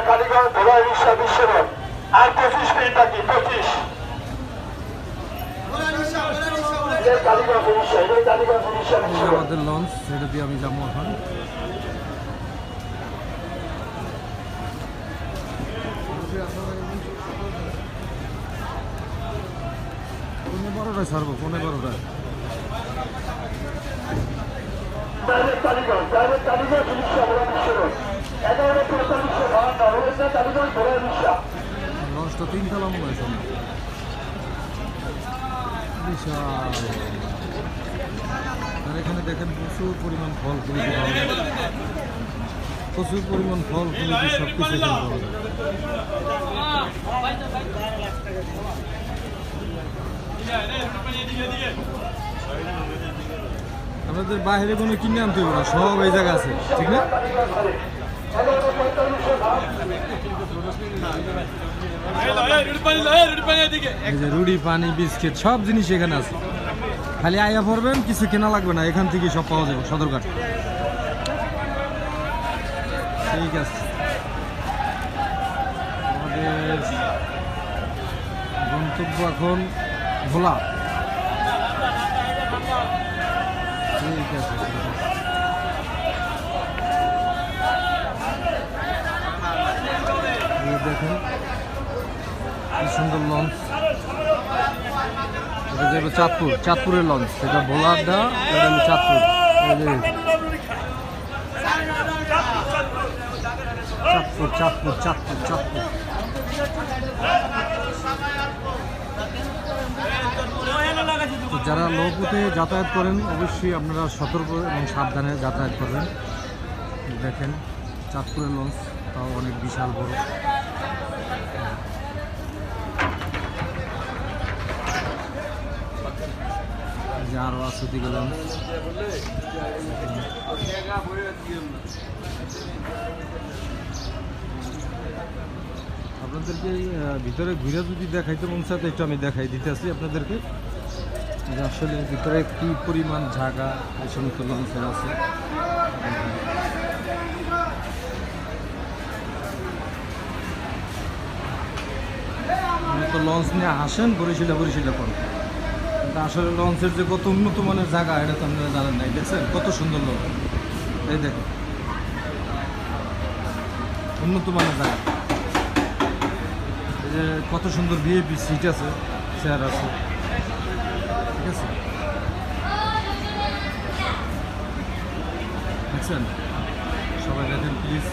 কালীগঞ্জ ভোলা রিক্সা বিশ্বরোড আর 25 minute বাকি 25 কালীগঞ্জ রিক্সা কালীগঞ্জ রিক্সা আমাদের launch সেটা দিয়ে আমি যাবো এখন। পৌনে 12টায় ছাড়বো, পৌনে 12টায়। ডাইরেক্ট কালীগঞ্জ রিক্সা ভোলা বিশ্বরোড 11:45 কালীগঞ্জ ভোলা রিক্সা। লঞ্চটা 3 তলা মনে হয় সামনে। বিশাল। আর এখানে দেখেন প্রচুর পরিমাণ ফল ফুলি পাওয়া যায়, প্রচুর পরিমাণ ফল ফুলি সব কিছু এখানে পাওয়া যায়। আপনাদের বাইরে কোনো কিনে আনতে হবে না, সব এই জায়গা আছে, ঠিক না? এই যে রুটি পানি বিস্কিট সব জিনিস এখানে আছে, খালি আয়া পড়বেন, কিছু কেনা লাগবে না, এখান থেকে সব পাওয়া যাবে সদরঘাট। ঠিক আছে, আমাদের গন্তব্য এখন ভোলা। ঠিক আছে, দেখেন কি সুন্দর লঞ্চ। এটা যাবে চাঁদপুর, চাঁদপুরের লঞ্চ। এটা ভোলারটা, এটা হলো চাঁদপুর। চাঁদপুর চাঁদপুর চাঁদপুর চাঁদপুর। যারা নৌপথে যাতায়াত করেন অবশ্যই আপনারা সতর্ক এবং সাবধানে যাতায়াত করবেন। দেখেন চাঁদপুরের লঞ্চ, তাও অনেক বিশাল বড়। যে আরও আছে দিকে লঞ্চ। আপনাদেরকে ভিতরে ঘুরে যদি দেখাইতে মন চায় একটু আমি দেখাই দিতে আসি আপনাদেরকে যে আসলে ভিতরে কি পরিমাণ জায়গা এই সমস্ত লঞ্চের আছে। তো লঞ্চ নিয়ে আসেন বরিশালে করেন, কিন্তু আসলে লঞ্চের যে কত উন্নত মানের জায়গা এটা তো আপনারা জানেন নাই। দেখছেন কত সুন্দর লঞ্চ, এই দেখেন উন্নত মানের জায়গা। এই যে কত সুন্দর ভিআইপি সিট আছে, চেয়ার আছে, ঠিক আছে দেখছেন। সবাই দেখেন প্লিজ।